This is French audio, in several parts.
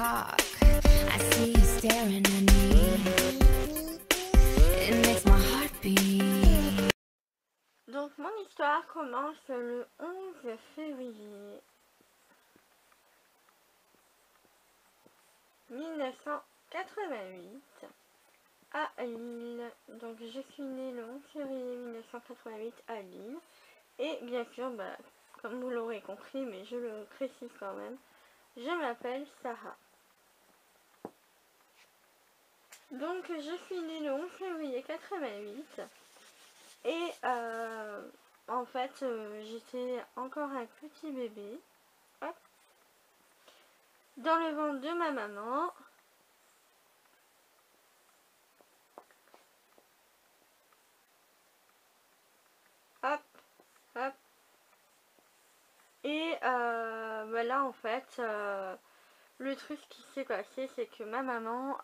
park. I see you staring at me. It makes my heart beat. Donc mon histoire commence le 11 février 1988 à Lille. Donc je suis née le 11 février 1988 à Lille. Et bien sûr, comme vous l'aurez compris, mais je le précise quand même, je m'appelle Sarah. Donc je suis née le 11 février 88 et en fait j'étais encore un petit bébé. Hop. Dans le ventre de ma maman. Hop, hop. Et là en fait le truc qui s'est passé, c'est que ma maman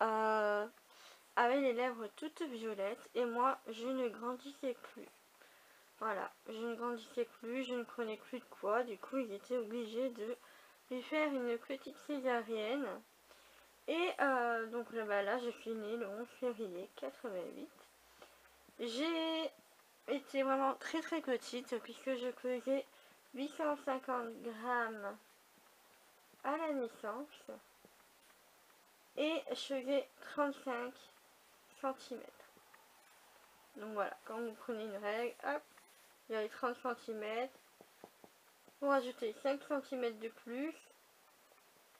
avait les lèvres toutes violettes et moi je ne grandissais plus. Voilà, je ne grandissais plus, je ne prenais plus de poids, du coup ils étaient obligés de lui faire une petite césarienne. Et donc là je suis née le 11 février 88. J'ai été vraiment très très petite puisque je pesais 850 grammes à la naissance et je faisais 35 cm. Donc voilà, quand vous prenez une règle, hop, il y a les 30 cm, vous rajoutez 5 cm de plus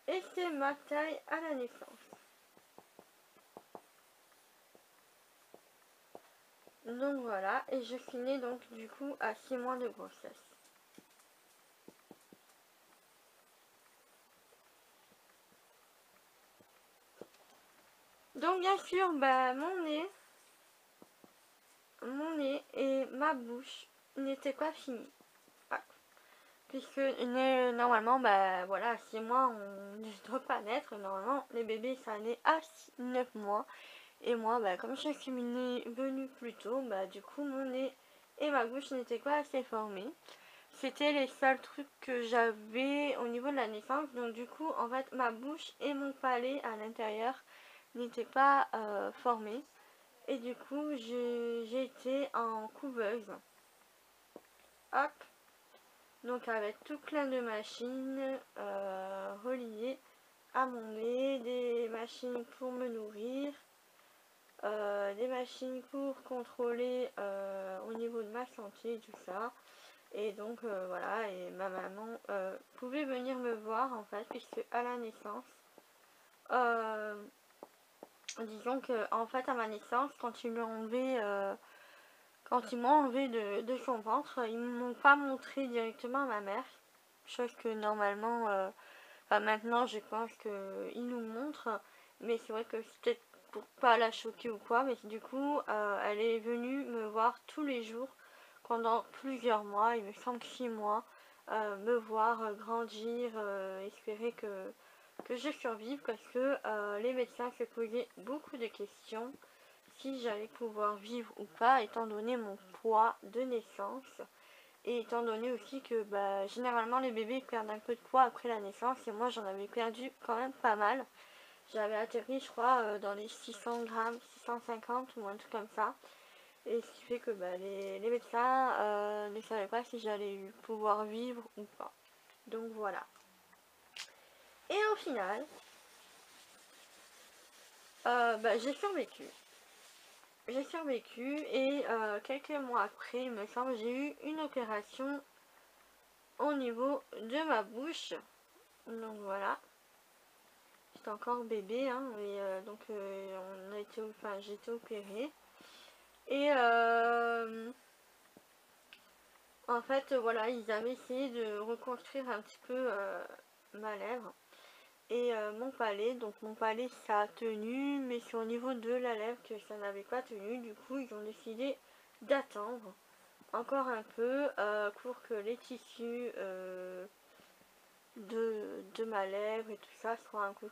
et c'est ma taille à la naissance. Donc voilà, et je suis née donc du coup à 6 mois de grossesse. Donc bien sûr, mon nez et ma bouche n'étaient pas finis. Voilà. Puisque normalement, voilà, à 6 mois, on ne doit pas naître. Normalement, les bébés, ça naît à 9 mois. Et moi, comme je suis venue plus tôt, du coup, mon nez et ma bouche n'étaient pas assez formés. C'était les seuls trucs que j'avais au niveau de la naissance. Donc du coup, en fait, ma bouche et mon palais à l'intérieur n'étaient pas formés. Et du coup, j'ai été en couveuse. Hop. Donc avec tout plein de machines reliées à mon nez. Des machines pour me nourrir. Des machines pour contrôler au niveau de ma santé, tout ça. Et donc voilà, et ma maman pouvait venir me voir en fait, puisque à la naissance, disons que en fait à ma naissance, quand ils m'ont enlevé de son ventre, ils ne m'ont pas montré directement à ma mère, chose que normalement, maintenant je pense qu'ils nous montrent, mais c'est vrai que c'est peut-être pour pas la choquer ou quoi, mais du coup elle est venue me voir tous les jours pendant plusieurs mois, il me semble 6 mois, me voir grandir, espérer que je survive, parce que les médecins se posaient beaucoup de questions si j'allais pouvoir vivre ou pas, étant donné mon poids de naissance et étant donné aussi que généralement les bébés perdent un peu de poids après la naissance, et moi j'en avais perdu quand même pas mal. J'avais atterri, je crois, dans les 600 grammes, 650 ou un truc comme ça. Et ce qui fait que les médecins ne savaient pas si j'allais pouvoir vivre ou pas. Donc voilà. Et au final, j'ai survécu. J'ai survécu et quelques mois après, il me semble, j'ai eu une opération au niveau de ma bouche. Donc voilà. J'étais encore bébé, hein, et donc j'ai été opérée. Et en fait, voilà, ils avaient essayé de reconstruire un petit peu ma lèvre et mon palais. Donc mon palais, ça a tenu, mais c'est au niveau de la lèvre que ça n'avait pas tenu. Du coup, ils ont décidé d'attendre encore un peu pour que les tissus de ma lèvre et tout ça soient un peu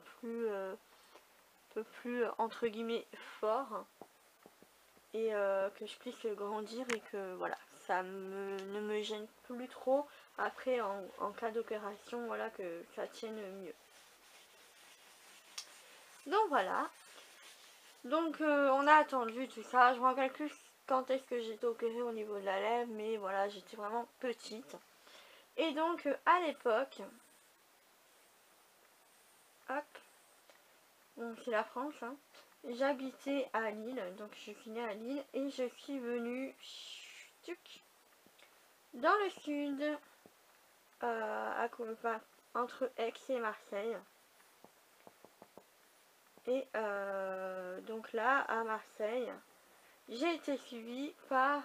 plus entre guillemets forts, et que je puisse grandir et que voilà, ça ne me gêne plus trop après en cas d'opération, voilà, que ça tienne mieux. Donc voilà. Donc on a attendu tout ça. Je me rappelle plus quand est-ce que j'étais opérée au niveau de la lèvre, mais voilà, j'étais vraiment petite. Et donc à l'époque, hop, donc c'est la France, hein, j'habitais à Lille, donc je suis née à Lille et je suis venue dans le sud, entre Aix et Marseille. Et donc là, à Marseille, j'ai été suivie par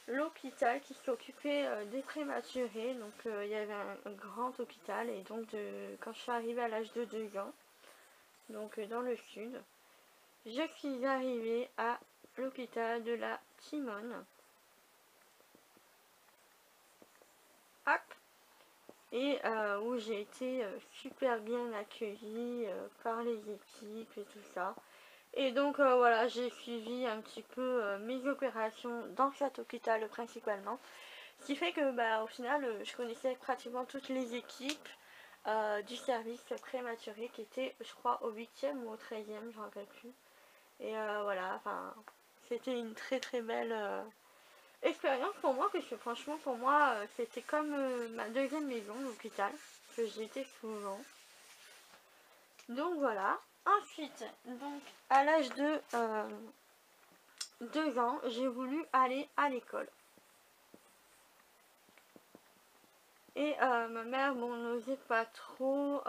l'hôpital qui s'occupait des prématurés. Donc il y avait un grand hôpital et donc quand je suis arrivée à l'âge de 2 ans, donc dans le sud, je suis arrivée à l'hôpital de la Timone. Hop. Et où j'ai été super bien accueillie par les équipes et tout ça. Et donc voilà, j'ai suivi un petit peu mes opérations dans cet hôpital principalement. Ce qui fait que au final, je connaissais pratiquement toutes les équipes du service prématuré qui était, je crois, au 8e ou au 13e, je ne me rappelle plus. Et voilà, enfin, c'était une très très belle expérience pour moi, parce que franchement, pour moi, c'était comme ma deuxième maison, l'hôpital, que j'y étais souvent. Donc voilà. Ensuite, donc à l'âge de 2 ans, j'ai voulu aller à l'école. Et ma mère, bon, n'osait pas trop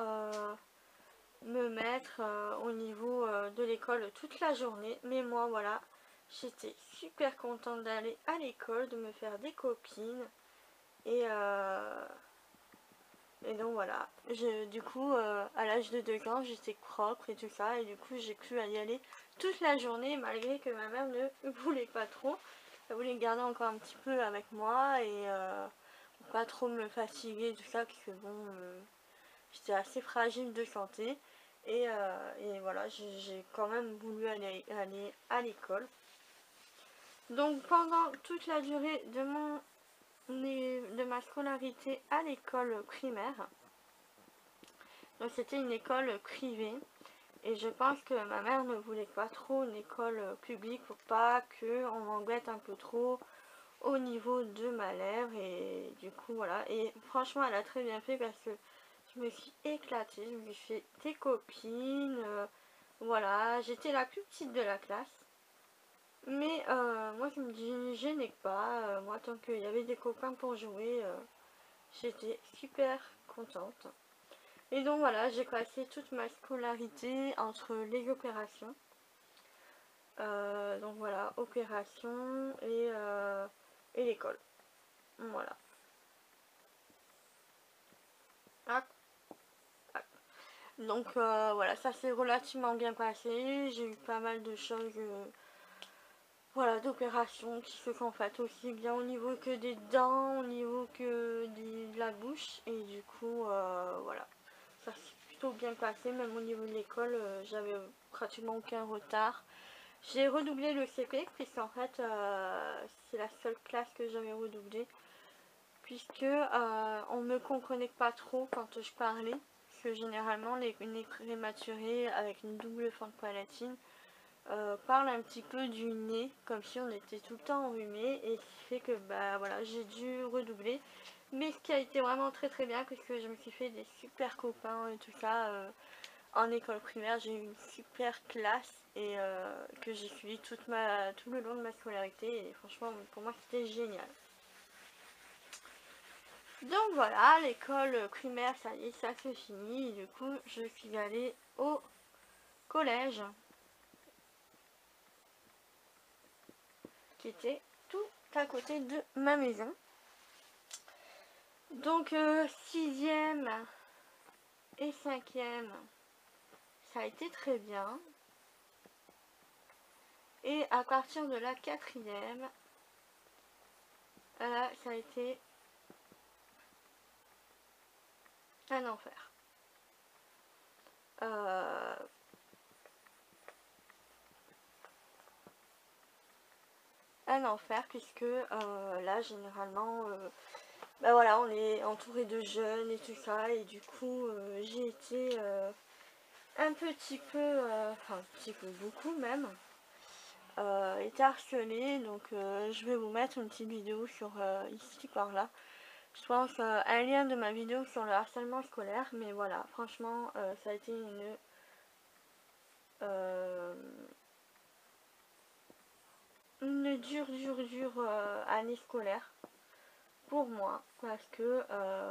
me mettre au niveau de l'école toute la journée. Mais moi, voilà, j'étais super contente d'aller à l'école, de me faire des copines. Et donc voilà, du coup, à l'âge de 2 ans, j'étais propre et tout ça. Et du coup, j'ai pu y aller toute la journée, malgré que ma mère ne voulait pas trop. Elle voulait garder encore un petit peu avec moi et pas trop me fatiguer, tout ça, puisque bon, j'étais assez fragile de santé. Et voilà, j'ai quand même voulu aller à l'école. Donc pendant toute la durée de ma scolarité à l'école primaire, donc c'était une école privée. Et je pense que ma mère ne voulait pas trop une école publique pour pas qu'on m'embête un peu trop au niveau de ma lèvre. Et du coup voilà, et franchement elle a très bien fait parce que je me suis éclatée, je me suis fait des copines, voilà, j'étais la plus petite de la classe. Mais moi je me gênais pas, moi tant qu'il y avait des copains pour jouer, j'étais super contente. Et donc voilà, j'ai passé toute ma scolarité entre les opérations. Donc voilà, opération et l'école. Voilà. Ah, ah. Donc voilà, ça s'est relativement bien passé. J'ai eu pas mal de choses, voilà, d'opérations qui se sont faites aussi bien au niveau que des dents, au niveau que de la bouche. Et du coup, voilà, ça s'est plutôt bien passé. Même au niveau de l'école, j'avais pratiquement aucun retard. J'ai redoublé le CP puisqu'en fait c'est la seule classe que j'avais redoublée, puisque on ne me comprenait pas trop quand je parlais, parce que généralement les prématurés avec une double fente palatine parlent un petit peu du nez comme si on était tout le temps enrhumé, et ce qui fait que voilà, j'ai dû redoubler. Mais ce qui a été vraiment très très bien, puisque je me suis fait des super copains et tout ça. En école primaire, j'ai eu une super classe et que j'ai suivi tout le long de ma scolarité, et franchement pour moi c'était génial. Donc voilà, l'école primaire, ça y est, ça se finit. Et du coup, je suis allée au collège, qui était tout à côté de ma maison. Donc 6e et 5e, ça a été très bien. Et à partir de la 4e, là, ça a été un enfer. Un enfer, puisque là généralement voilà, on est entouré de jeunes et tout ça, et du coup j'ai été un petit peu, enfin un petit peu beaucoup même, été harcelée. Donc je vais vous mettre une petite vidéo sur ici par là. Je pense un lien de ma vidéo sur le harcèlement scolaire. Mais voilà, franchement ça a été une dure année scolaire pour moi. Parce que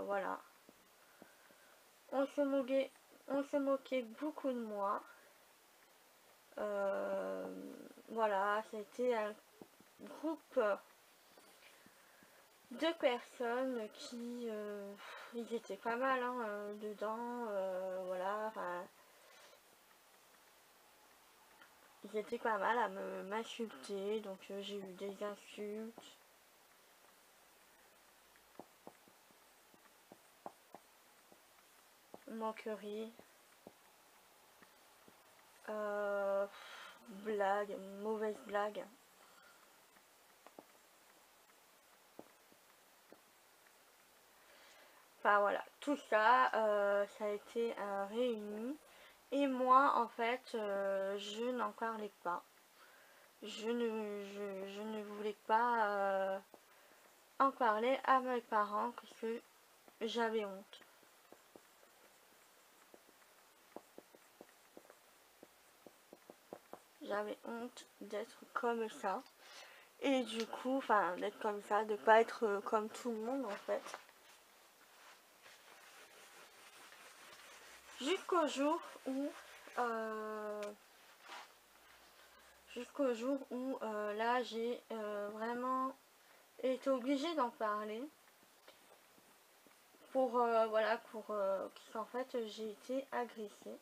voilà, on se moquait beaucoup de moi. Voilà, c'était un groupe de personnes qui ils étaient pas mal dedans, voilà, enfin, ils étaient pas mal à m'insulter. Donc j'ai eu des insultes, moqueries, blagues, mauvaises blagues. Enfin voilà, tout ça, ça a été réuni. Et moi, en fait, je n'en parlais pas. Je ne voulais pas en parler à mes parents parce que j'avais honte. J'avais honte d'être comme ça. Et du coup, enfin, d'être comme ça, de pas être comme tout le monde en fait. Jusqu'au jour où là j'ai vraiment été obligée d'en parler pour voilà, pour qu'en fait j'ai été agressée.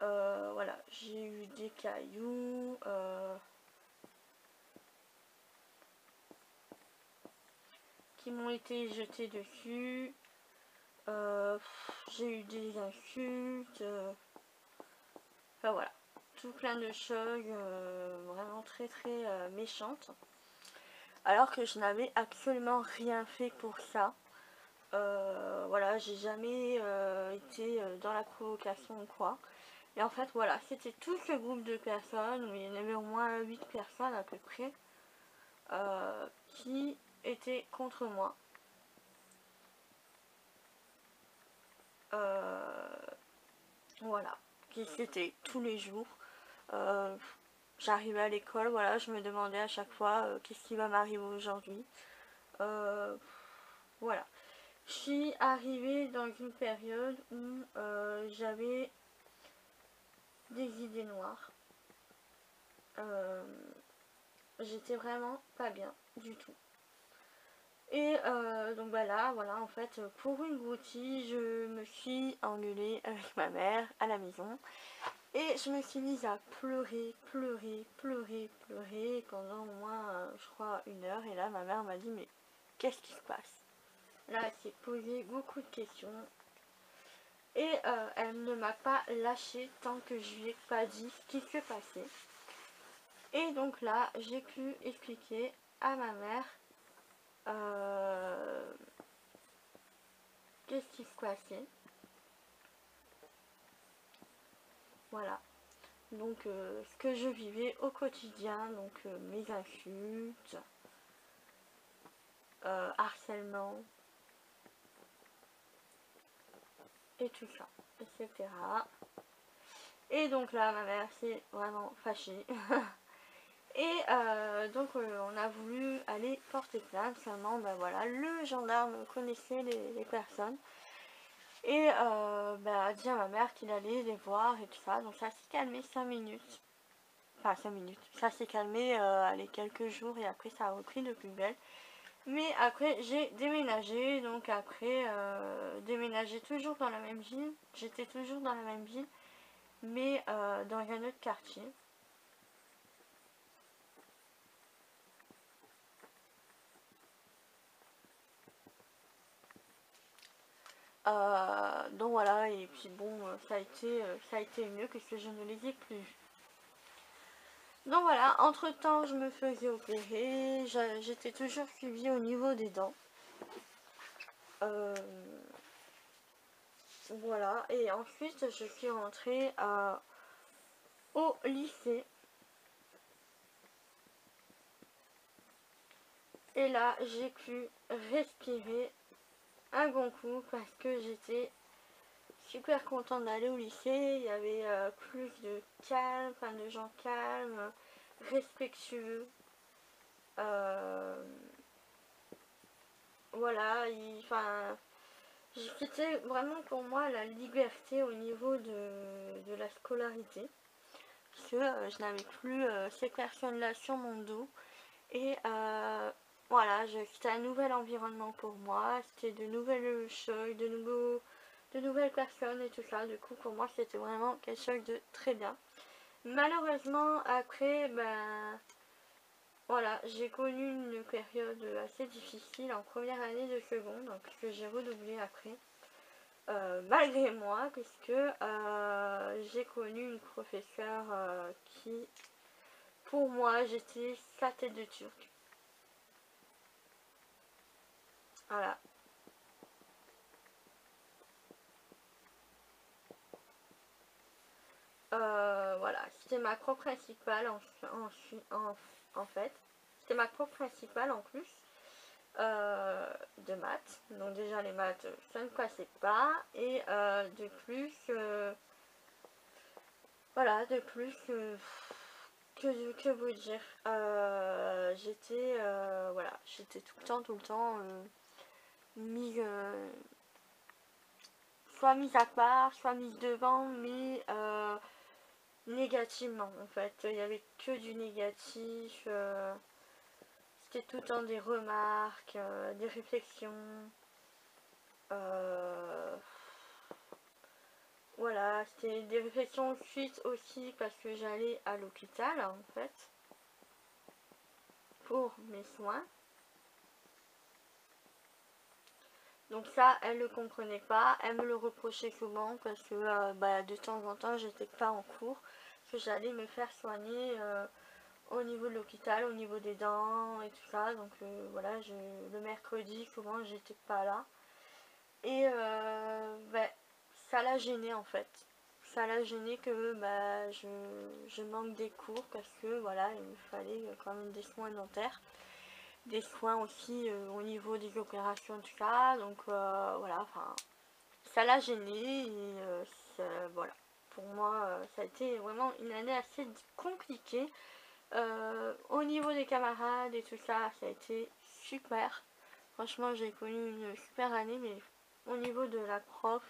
Voilà, j'ai eu des cailloux, qui m'ont été jetés dessus. J'ai eu des insultes, enfin voilà, tout plein de choses vraiment très méchantes, alors que je n'avais absolument rien fait pour ça. Voilà, j'ai jamais été dans la provocation ou quoi. Et en fait voilà, c'était tout ce groupe de personnes, où il y en avait au moins 8 personnes à peu près, qui étaient contre moi. Voilà, qui c'était tous les jours. J'arrivais à l'école, voilà, je me demandais à chaque fois qu'est-ce qui va m'arriver aujourd'hui. Voilà. Je suis arrivée dans une période où j'avais des idées noires. J'étais vraiment pas bien du tout. Et donc voilà, en fait, pour une broutille, je me suis engueulée avec ma mère à la maison. Et je me suis mise à pleurer pendant au moins, je crois, 1 heure. Et là, ma mère m'a dit, mais qu'est-ce qui se passe? Là, elle s'est posé beaucoup de questions. Et elle ne m'a pas lâché tant que je lui ai pas dit ce qui se passait. Et donc là, j'ai pu expliquer à ma mère qu'est-ce qui se passait. Voilà. Donc ce que je vivais au quotidien, donc mes insultes, harcèlement, et tout ça, etc. Et donc là, ma mère s'est vraiment fâchée. Et donc on a voulu aller porter plainte. Seulement, ben voilà, le gendarme connaissait les personnes. Et a dit à ma mère qu'il allait les voir et tout ça. Donc ça s'est calmé 5 minutes. Enfin 5 minutes. Ça s'est calmé allez, quelques jours, et après ça a repris de plus belle. Mais après j'ai déménagé. Donc après déménagé toujours dans la même ville. J'étais toujours dans la même ville, mais dans un autre quartier. Donc voilà, et puis bon, ça a été mieux que je ne les ai plus vus. Donc voilà, entre temps je me faisais opérer, j'étais toujours suivie au niveau des dents. voilà, et ensuite je suis rentrée au lycée. Et là, j'ai pu respirer un bon coup parce que j'étais super contente d'aller au lycée. Il y avait plus de calme, enfin de gens calmes, respectueux. Voilà, c'était vraiment pour moi la liberté au niveau de la scolarité. Parce que je n'avais plus ces personnes-là sur mon dos. Et voilà, c'était un nouvel environnement pour moi, c'était de nouvelles choses, de nouvelles personnes et tout ça. Du coup, pour moi, c'était vraiment quelque chose de très bien. Malheureusement, après, ben voilà, j'ai connu une période assez difficile en première année de seconde, donc que j'ai redoublé après. Malgré moi, puisque j'ai connu une professeure qui, pour moi, j'étais sa tête de turc. Voilà. Voilà, c'était ma prof principale en fait. C'était ma prof principale en plus de maths. Donc déjà les maths, ça ne passait pas. Et de plus, voilà, de plus, que vous dire, voilà, j'étais tout le temps mise, soit mise à part, soit mise devant, mais négativement en fait. Il n'y avait que du négatif. C'était tout le temps des remarques, des réflexions. Voilà, c'était des réflexions suite aussi parce que j'allais à l'hôpital en fait pour mes soins. Donc ça, elle ne le comprenait pas, elle me le reprochait souvent parce que de temps en temps j'étais pas en cours, que j'allais me faire soigner au niveau de l'hôpital, au niveau des dents et tout ça. Donc voilà, le mercredi souvent j'étais pas là. Et ça l'a gêné en fait. Ça l'a gêné que je manque des cours parce que voilà, il me fallait quand même des soins dentaires. Des soins aussi au niveau des opérations tout ça. Donc voilà, enfin ça l'a gêné et voilà. Pour moi, ça a été vraiment une année assez compliquée. Au niveau des camarades et tout ça, ça a été super. Franchement, j'ai connu une super année, mais au niveau de la prof,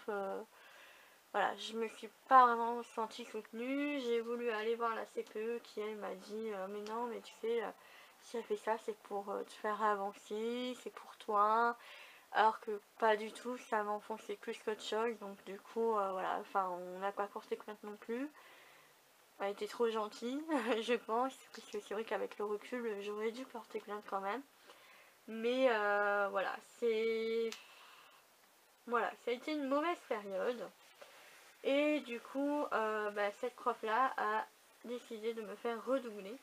voilà, je me suis pas vraiment sentie soutenue. J'ai voulu aller voir la CPE qui, elle, m'a dit mais non, mais tu sais, si elle fait ça, c'est pour te faire avancer, c'est pour toi. Alors que pas du tout, ça m'enfonçait plus qu'autre chose. Donc, du coup, voilà, enfin, on n'a pas porté plainte non plus. Elle était trop gentille, je pense, parce que c'est vrai qu'avec le recul, j'aurais dû porter plainte quand même. Mais voilà, voilà, ça a été une mauvaise période. Et du coup, cette prof-là a décidé de me faire redoubler.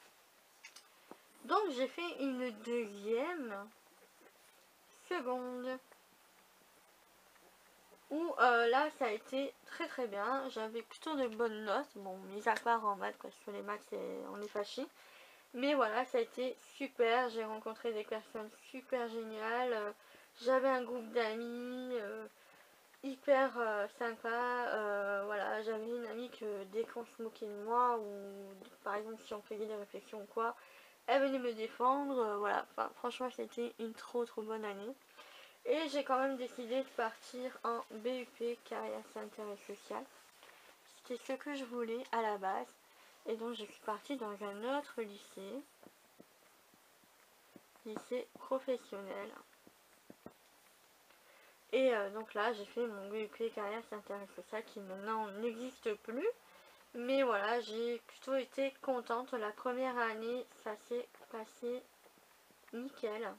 Donc j'ai fait une deuxième seconde. Où là, ça a été très très bien. J'avais plutôt de bonnes notes. Bon, mis à part en maths, parce que les maths, on est fâchés. Mais voilà, ça a été super. J'ai rencontré des personnes super géniales. J'avais un groupe d'amis hyper sympa. Voilà, j'avais une amie que dès qu'on se moquait de moi, ou par exemple si on faisait des réflexions ou quoi, elle venait me défendre. Voilà, enfin, franchement, c'était une trop bonne année. Et j'ai quand même décidé de partir en BUP carrière sanitaire et sociale. C'était ce que je voulais à la base. Et donc je suis partie dans un autre lycée professionnel. Et donc là j'ai fait mon BUP carrière sanitaire et sociale qui maintenant n'existe plus. Mais voilà, j'ai plutôt été contente. La première année, ça s'est passé nickel.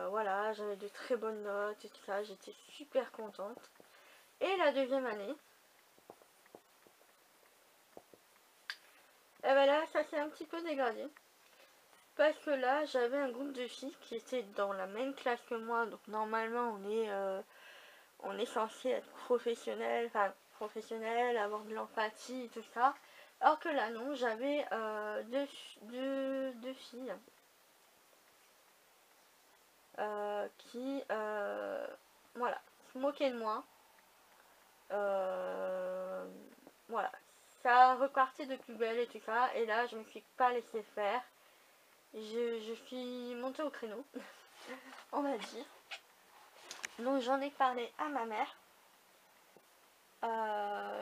Voilà, j'avais de très bonnes notes et tout ça, j'étais super contente. Et la deuxième année, et ben là, ça s'est un petit peu dégradé. Parce que là, j'avais un groupe de filles qui étaient dans la même classe que moi. Donc normalement, on est censé être professionnel, enfin professionnel, avoir de l'empathie et tout ça. Alors que là, non, j'avais deux filles qui, voilà, se moquaient de moi. Voilà, ça repartait de plus belle et tout ça. Et là, je me suis pas laissée faire. Je suis montée au créneau, on va dire. Donc j'en ai parlé à ma mère.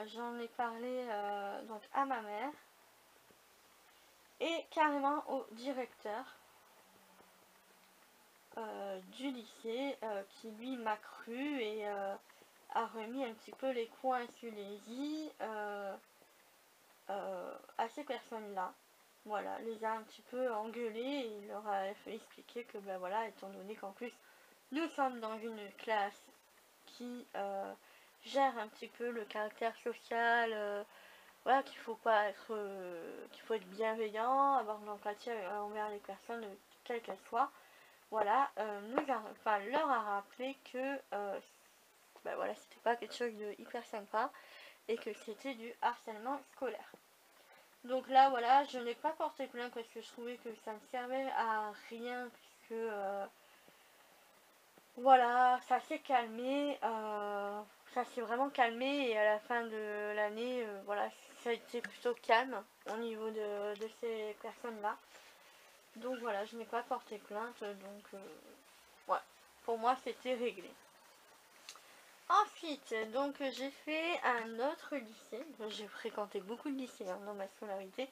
J'en ai parlé donc à ma mère. Et carrément au directeur du lycée qui lui m'a cru et a remis un petit peu les coins sur les i à ces personnes-là. Voilà, les a un petit peu engueulés et il leur a expliqué que ben voilà, étant donné qu'en plus nous sommes dans une classe qui gère un petit peu le caractère social, voilà, qu'il faut pas être qu'il faut être bienveillant, avoir de l'empathie envers les personnes quelles qu'elles soient. Voilà, leur a rappelé que ben voilà, c'était pas quelque chose de hyper sympa et que c'était du harcèlement scolaire. Donc là, voilà, je n'ai pas porté plainte parce que je trouvais que ça ne servait à rien puisque voilà, ça s'est calmé, ça s'est vraiment calmé et à la fin de l'année, voilà, ça a été plutôt calme au niveau de ces personnes-là. Donc voilà, je n'ai pas porté plainte, donc ouais, pour moi c'était réglé. Ensuite, donc j'ai fait un autre lycée, j'ai fréquenté beaucoup de lycées dans ma scolarité.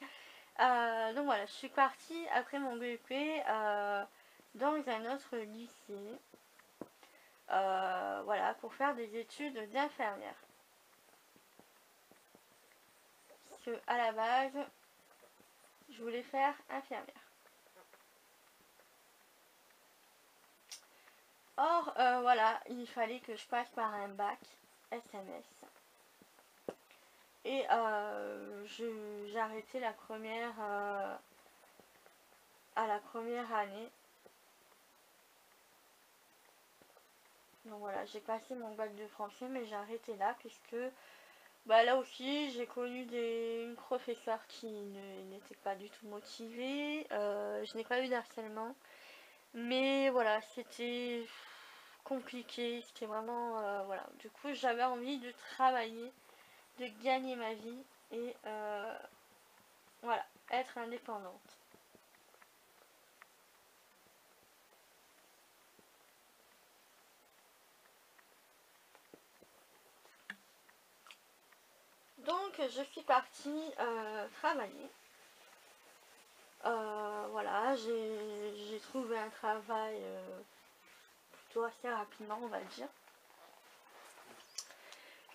Donc voilà, je suis partie après mon BEP dans un autre lycée, voilà, pour faire des études d'infirmière. Parce que à la base, je voulais faire infirmière. Or, voilà, il fallait que je passe par un bac SMS. Et j'ai arrêté la première à la première année. Donc voilà, j'ai passé mon bac de français, mais j'ai arrêté là puisque bah là aussi j'ai connu une professeure qui n'était pas du tout motivée. Je n'ai pas eu d'harcèlement, mais voilà, c'était compliqué, c'était vraiment voilà. Du coup, j'avais envie de travailler, de gagner ma vie et voilà, être indépendante. Donc je suis partie travailler. Voilà, j'ai trouvé un travail plutôt assez rapidement, on va dire.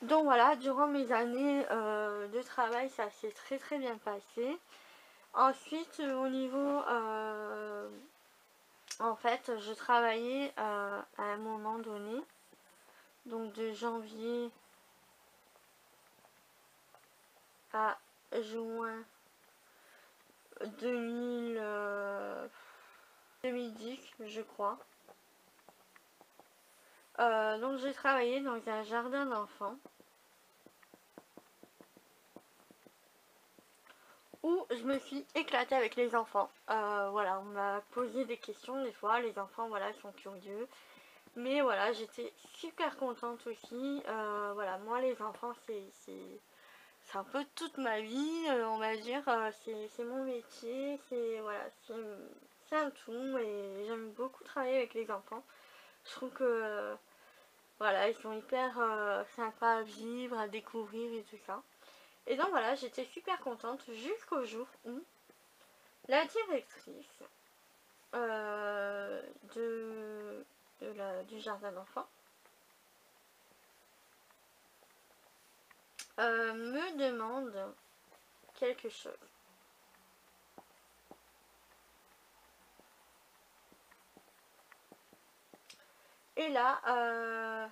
Donc voilà, durant mes années de travail, ça s'est très très bien passé. Ensuite, au niveau... en fait, je travaillais à un moment donné, donc de janvier à juin 2010, je crois. Donc j'ai travaillé dans un jardin d'enfants où je me suis éclatée avec les enfants. Voilà, on m'a posé des questions des fois, les enfants voilà sont curieux. Mais voilà, j'étais super contente aussi. Voilà, moi les enfants c'est un peu toute ma vie, on va dire. C'est mon métier, voilà, c'est un tout et j'aime beaucoup travailler avec les enfants. Je trouve que voilà, ils sont hyper sympas à vivre, à découvrir et tout ça. Et donc voilà, j'étais super contente jusqu'au jour où la directrice du jardin d'enfants me demande quelque chose. Et là,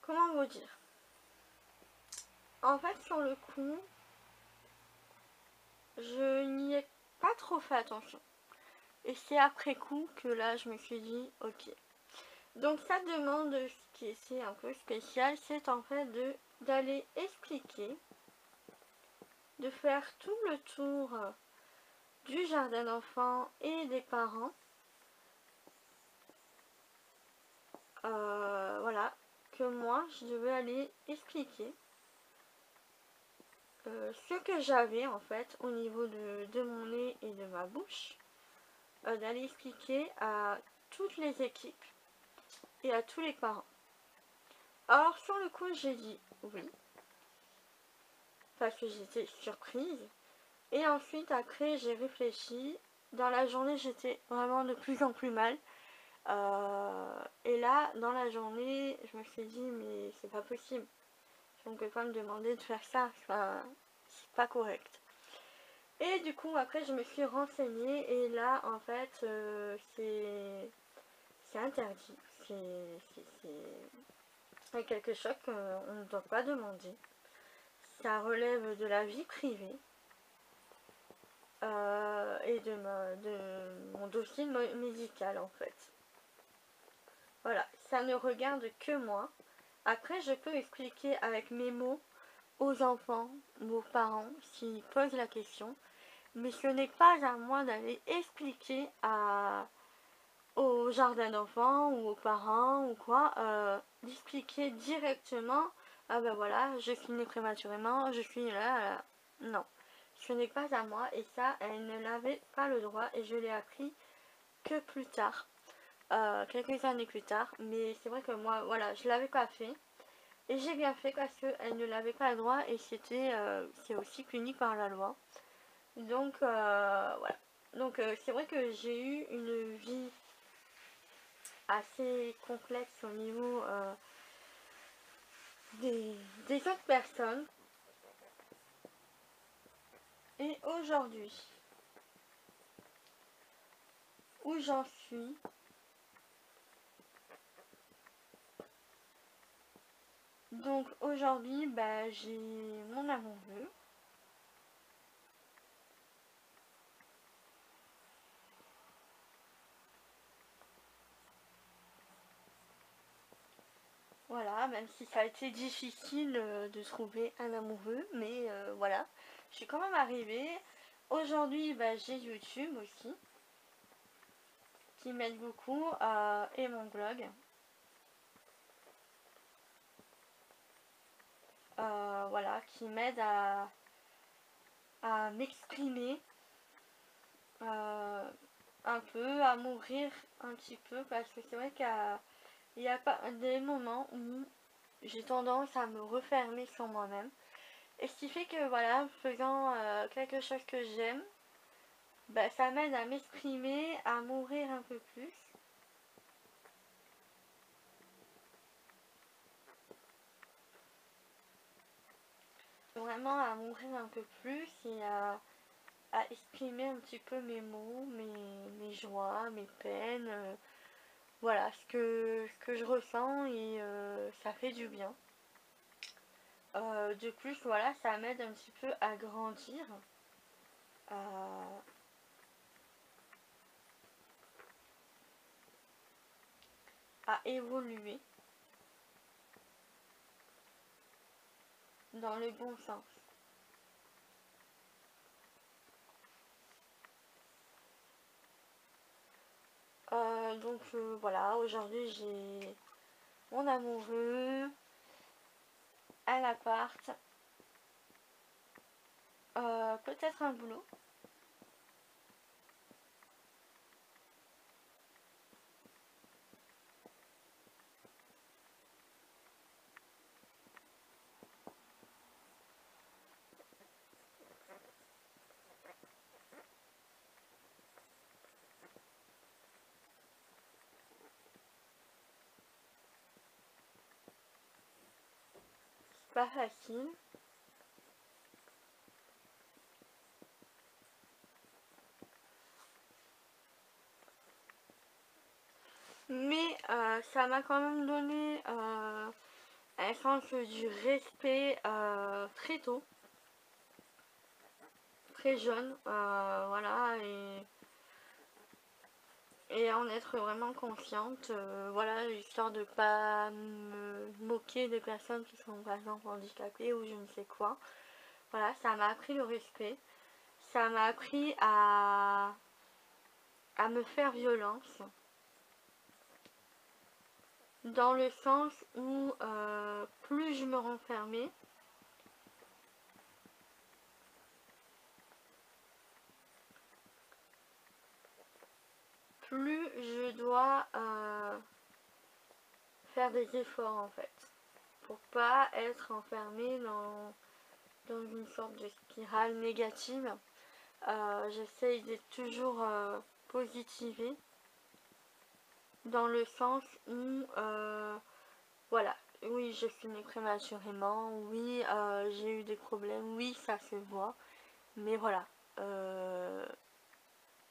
comment vous dire? En fait, sur le coup, je n'y ai pas trop fait attention. Et c'est après coup que là je me suis dit ok. Donc ça demande, ce qui est un peu spécial, c'est en fait d'aller expliquer, de faire tout le tour du jardin d'enfants et des parents. Voilà, que moi je devais aller expliquer ce que j'avais en fait au niveau de mon nez et de ma bouche, d'aller expliquer à toutes les équipes et à tous les parents. Alors sur le coup j'ai dit oui, parce que j'étais surprise. Et ensuite après j'ai réfléchi. Dans la journée j'étais vraiment de plus en plus mal. Et là dans la journée je me suis dit mais c'est pas possible. On ne peut pas me demander de faire ça. Enfin, c'est pas correct. Et du coup après je me suis renseignée et là en fait c'est interdit. C'est quelque chose qu'on ne doit pas demander. Ça relève de la vie privée. Et de mon dossier médical en fait. Voilà, ça ne regarde que moi. Après je peux expliquer avec mes mots aux enfants ou aux parents s'ils posent la question, mais ce n'est pas à moi d'aller expliquer au jardin d'enfants ou aux parents ou quoi, d'expliquer directement ah ben voilà je suis née prématurément, je suis là. Non. Ce n'est pas à moi et ça, elle ne l'avait pas le droit et je l'ai appris que plus tard, quelques années plus tard. Mais c'est vrai que moi, voilà, je l'avais pas fait et j'ai bien fait parce qu'elle ne l'avait pas le droit et c'est aussi puni par la loi. Donc voilà. Donc c'est vrai que j'ai eu une vie assez complexe au niveau des autres personnes. Et aujourd'hui, où j'en suis, donc aujourd'hui bah, j'ai mon amoureux. Voilà, même si ça a été difficile de trouver un amoureux, mais voilà, je suis quand même arrivée. Aujourd'hui bah, j'ai YouTube aussi, qui m'aide beaucoup, et mon blog. Voilà, qui m'aide à m'exprimer un peu, à m'ouvrir un petit peu, parce que c'est vrai qu'il y a pas des moments où j'ai tendance à me refermer sur moi-même. Et ce qui fait que voilà, faisant quelque chose que j'aime, bah, ça m'aide à m'exprimer, à m'ouvrir un peu plus. Vraiment à m'ouvrir un peu plus et à exprimer un petit peu mes mots, mes joies, mes peines. Voilà, ce que je ressens et ça fait du bien. De plus, voilà, ça m'aide un petit peu à grandir. À évoluer dans le bon sens. Donc voilà, aujourd'hui j'ai mon amoureux, un appart, peut-être un boulot. C'est pas facile. Mais ça m'a quand même donné un sens du respect très tôt, très jeune, voilà, et et en être vraiment consciente, voilà, histoire de pas me moquer des personnes qui sont par exemple handicapées ou je ne sais quoi. Voilà, ça m'a appris le respect, ça m'a appris à me faire violence, dans le sens où plus je me renfermais, plus je dois faire des efforts en fait, pour pas être enfermée dans une sorte de spirale négative. J'essaye d'être toujours positivée, dans le sens où voilà, oui je suis née prématurément, oui j'ai eu des problèmes, oui ça se voit, mais voilà,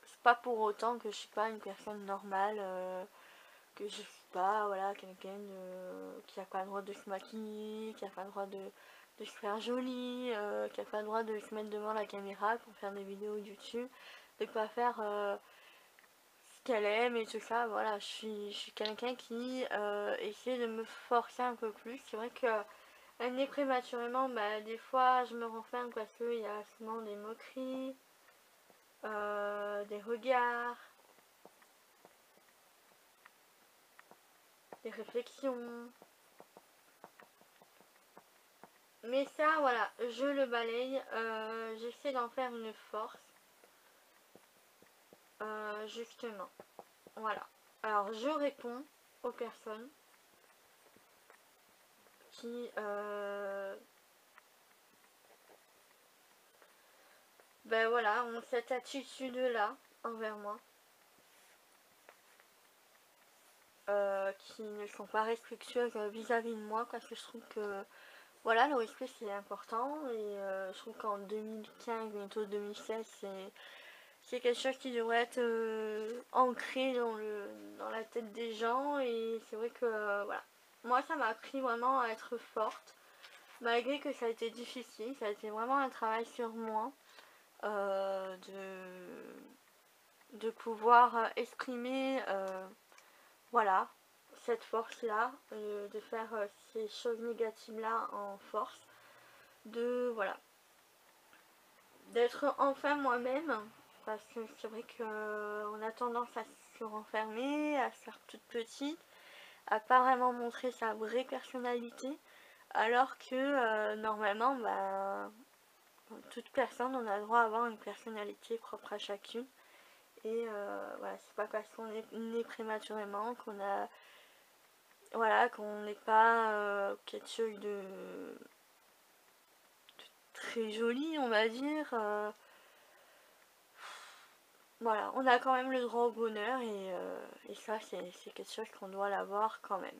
c'est pas pour autant que je suis pas une personne normale, que je suis pas voilà quelqu'un qui a pas le droit de se maquiller, qui a pas le droit de se faire jolie, qui a pas le droit de se mettre devant la caméra pour faire des vidéos YouTube, de pas faire ce qu'elle aime et tout ça. Voilà, je suis quelqu'un qui essaie de me forcer un peu plus. C'est vrai que née prématurément, bah, des fois je me renferme parce qu'il y a souvent des moqueries, des regards, des réflexions. Mais ça, voilà, je le balaye. J'essaie d'en faire une force. Justement. Voilà. Alors, je réponds aux personnes qui ben voilà, ont cette attitude-là envers moi. Qui ne sont pas respectueuses vis-à-vis de moi, parce que je trouve que voilà, le respect c'est important, et je trouve qu'en 2015, bientôt 2016, c'est quelque chose qui devrait être ancré dans la tête des gens, et c'est vrai que voilà, moi ça m'a appris vraiment à être forte, malgré que ça a été difficile, ça a été vraiment un travail sur moi, de pouvoir exprimer voilà, cette force-là, de faire ces choses négatives-là en force, de voilà, d'être enfin moi-même, parce que c'est vrai qu'on a tendance à se renfermer, à se faire toute petite, à pas vraiment montrer sa vraie personnalité, alors que normalement, bah, toute personne, on a le droit d'avoir une personnalité propre à chacune. Et voilà, c'est pas parce qu'on est né prématurément qu'on a voilà, qu'on n'est pas quelque chose de très joli, on va dire. Voilà, on a quand même le droit au bonheur, et ça, c'est quelque chose qu'on doit l'avoir quand même.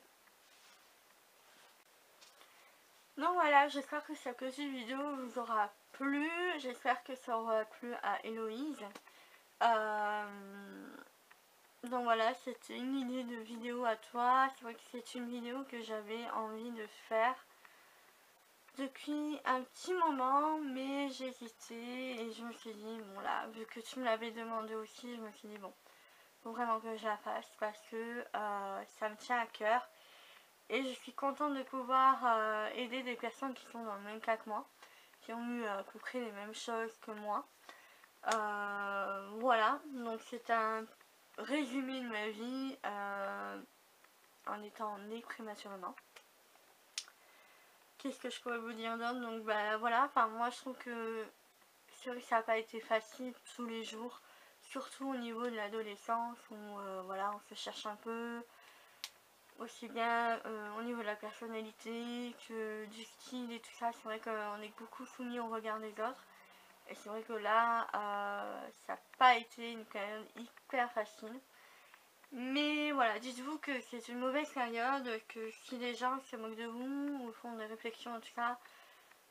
Donc voilà, j'espère que cette petite vidéo vous aura plu. J'espère que ça aura plu à Héloïse. Donc voilà, c'était une idée de vidéo à toi. C'est vrai que c'est une vidéo que j'avais envie de faire depuis un petit moment, mais j'hésitais et je me suis dit, bon là, vu que tu me l'avais demandé aussi, je me suis dit, bon, faut vraiment que je la fasse, parce que ça me tient à cœur. Et je suis contente de pouvoir aider des personnes qui sont dans le même cas que moi, qui ont eu à peu près les mêmes choses que moi. Voilà, donc c'est un résumé de ma vie en étant née prématurément. Qu'est-ce que je pourrais vous dire d'autre? Donc bah voilà, enfin moi je trouve que c'est vrai que ça n'a pas été facile tous les jours, surtout au niveau de l'adolescence où voilà, on se cherche un peu, aussi bien au niveau de la personnalité que du style et tout ça. C'est vrai qu'on est beaucoup soumis au regard des autres, et c'est vrai que là ça n'a pas été une période hyper facile. Mais voilà, dites-vous que c'est une mauvaise période, que si les gens se moquent de vous ou font des réflexions en tout cas,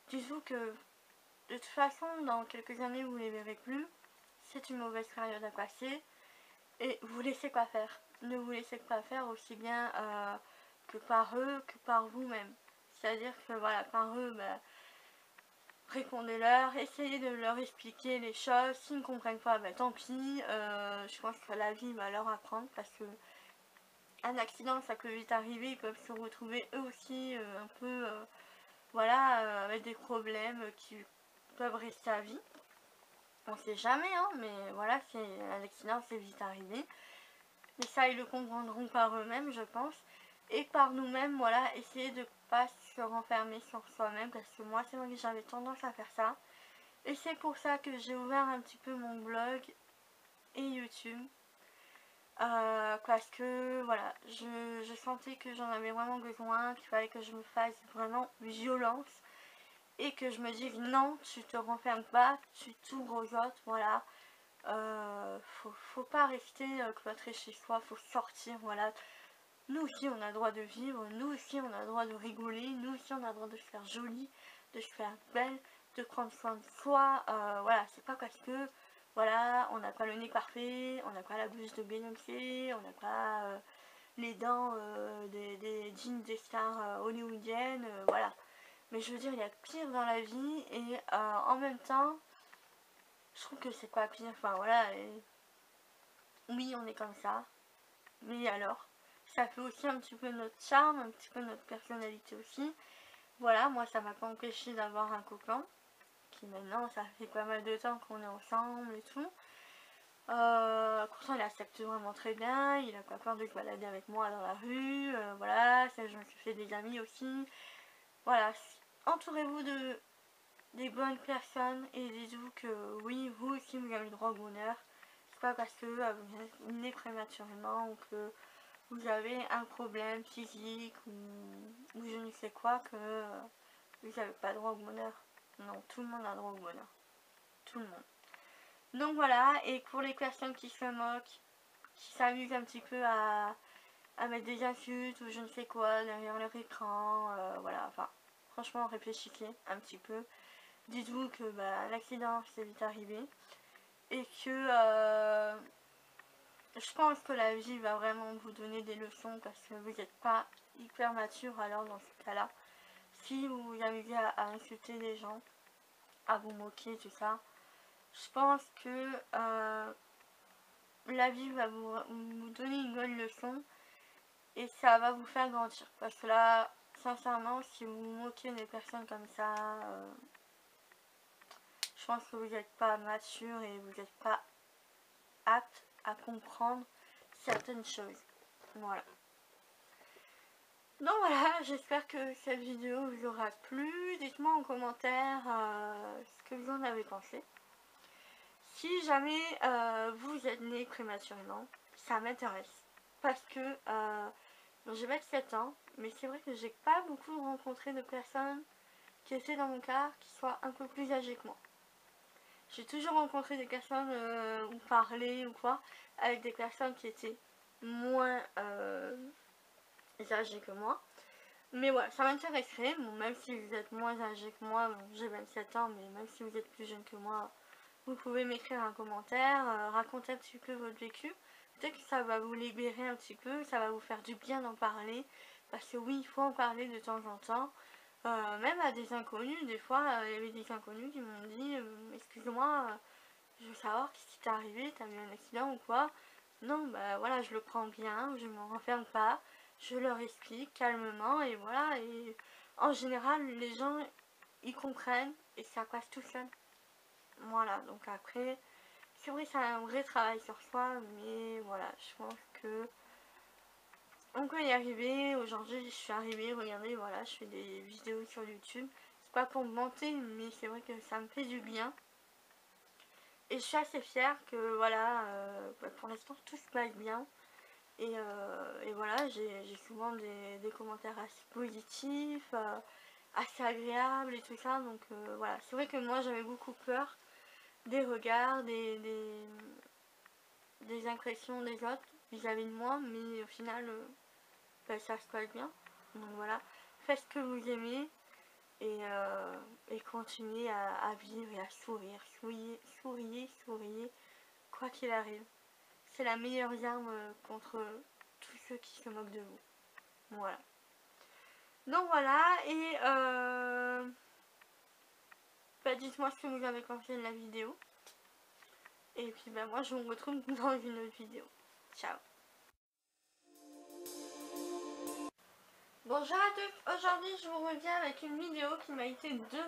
dites-vous que de toute façon dans quelques années vous ne les verrez plus. C'est une mauvaise période à passer, et vous laissez pas faire. Ne vous laissez pas faire, aussi bien que par eux que par vous-même. C'est-à-dire que voilà, par eux, bah, répondez-leur, essayez de leur expliquer les choses. S'ils ne comprennent pas, bah, tant pis. Je pense que la vie va leur apprendre, parce que un accident ça peut vite arriver, ils peuvent se retrouver eux aussi un peu voilà, avec des problèmes qui peuvent rester à vie. On sait jamais, hein, mais voilà, c'est un accident, c'est vite arrivé. Mais ça, ils le comprendront par eux-mêmes, je pense. Et par nous-mêmes, voilà, essayer de pas se renfermer sur soi-même, parce que moi, c'est vrai que j'avais tendance à faire ça. Et c'est pour ça que j'ai ouvert un petit peu mon blog et YouTube. Parce que, voilà, je sentais que j'en avais vraiment besoin, qu'il fallait que je me fasse vraiment violence. Et que je me dise non, tu te renfermes pas, tu t'ouvres aux autres, voilà. Faut pas rester cloîtré chez soi, faut sortir, voilà. Nous aussi on a le droit de vivre, nous aussi on a le droit de rigoler, nous aussi on a le droit de se faire jolie, de se faire belle, de prendre soin de soi, voilà, c'est pas parce que, voilà, on n'a pas le nez parfait, on n'a pas la bouche de Beyoncé, on n'a pas les dents des jeans des stars hollywoodiennes, voilà. Mais je veux dire, il y a pire dans la vie et en même temps, je trouve que c'est pas pire. Enfin voilà, oui, on est comme ça. Mais alors, ça fait aussi un petit peu notre charme, un petit peu notre personnalité aussi. Voilà, moi ça m'a pas empêché d'avoir un copain. Qui maintenant, ça fait pas mal de temps qu'on est ensemble et tout. Pourtant, il accepte vraiment très bien. Il a pas peur de se balader avec moi dans la rue. Voilà, ça, je me suis fait des amis aussi. Voilà, entourez-vous de des bonnes personnes et dites-vous que oui, vous aussi vous avez le droit au bonheur. C'est pas parce que vous êtes né prématurément ou que vous avez un problème physique ou je ne sais quoi que vous n'avez pas le droit au bonheur. Non, tout le monde a le droit au bonheur. Tout le monde. Donc voilà, et pour les personnes qui se moquent, qui s'amusent un petit peu à mettre des insultes ou je ne sais quoi derrière leur écran, voilà, enfin, franchement réfléchissez un petit peu. Dites-vous que bah, l'accident c'est vite arrivé et que je pense que la vie va vraiment vous donner des leçons parce que vous n'êtes pas hyper mature alors dans ce cas-là. Si vous vous amusez à insulter les gens, à vous moquer, tout ça, je pense que la vie va vous donner une bonne leçon et ça va vous faire grandir. Parce que là, sincèrement, si vous vous moquez des personnes comme ça, je pense que vous n'êtes pas mature et vous n'êtes pas apte à comprendre certaines choses. Voilà. Donc voilà, j'espère que cette vidéo vous aura plu. Dites-moi en commentaire ce que vous en avez pensé. Si jamais vous êtes né prématurément, ça m'intéresse. Parce que j'ai 27 ans, mais c'est vrai que j'ai pas beaucoup rencontré de personnes qui étaient dans mon cas qui soient un peu plus âgées que moi. J'ai toujours rencontré des personnes ou parlé ou quoi avec des personnes qui étaient moins âgées que moi. Mais voilà, ça m'intéresserait, bon, même si vous êtes moins âgé que moi, bon, j'ai 27 ans, mais même si vous êtes plus jeune que moi, vous pouvez m'écrire un commentaire, raconter un petit peu votre vécu. Peut-être que ça va vous libérer un petit peu, ça va vous faire du bien d'en parler. Parce que oui, il faut en parler de temps en temps. Même à des inconnus, des fois, il y avait des inconnus qui m'ont dit excuse-moi, je veux savoir ce qui t'est arrivé, t'as eu un accident ou quoi. Non, bah voilà, je le prends bien, je m'en renferme pas, je leur explique calmement et voilà. Et en général, les gens, ils comprennent et ça passe tout seul. Voilà, donc après, c'est vrai, c'est un vrai travail sur soi, mais voilà, je pense que on peut y arriver. Aujourd'hui, je suis arrivée, regardez, voilà, je fais des vidéos sur YouTube. C'est pas pour me vanter, mais c'est vrai que ça me fait du bien. Et je suis assez fière que, voilà, pour l'instant, tout se passe bien. Et voilà, j'ai souvent des commentaires assez positifs, assez agréables et tout ça. Donc voilà, c'est vrai que moi, j'avais beaucoup peur des regards, des impressions des autres vis-à-vis de moi, mais au final, bah, ça se passe bien. Donc voilà, faites ce que vous aimez et continuez à vivre et à sourire. Souriez, quoi qu'il arrive. C'est la meilleure arme contre tous ceux qui se moquent de vous. Voilà. Donc voilà, et bah, bah dites-moi ce que vous avez pensé de la vidéo. Et puis bah moi je vous retrouve dans une autre vidéo. Ciao. Bonjour à tous, aujourd'hui je vous reviens avec une vidéo qui m'a été demandée.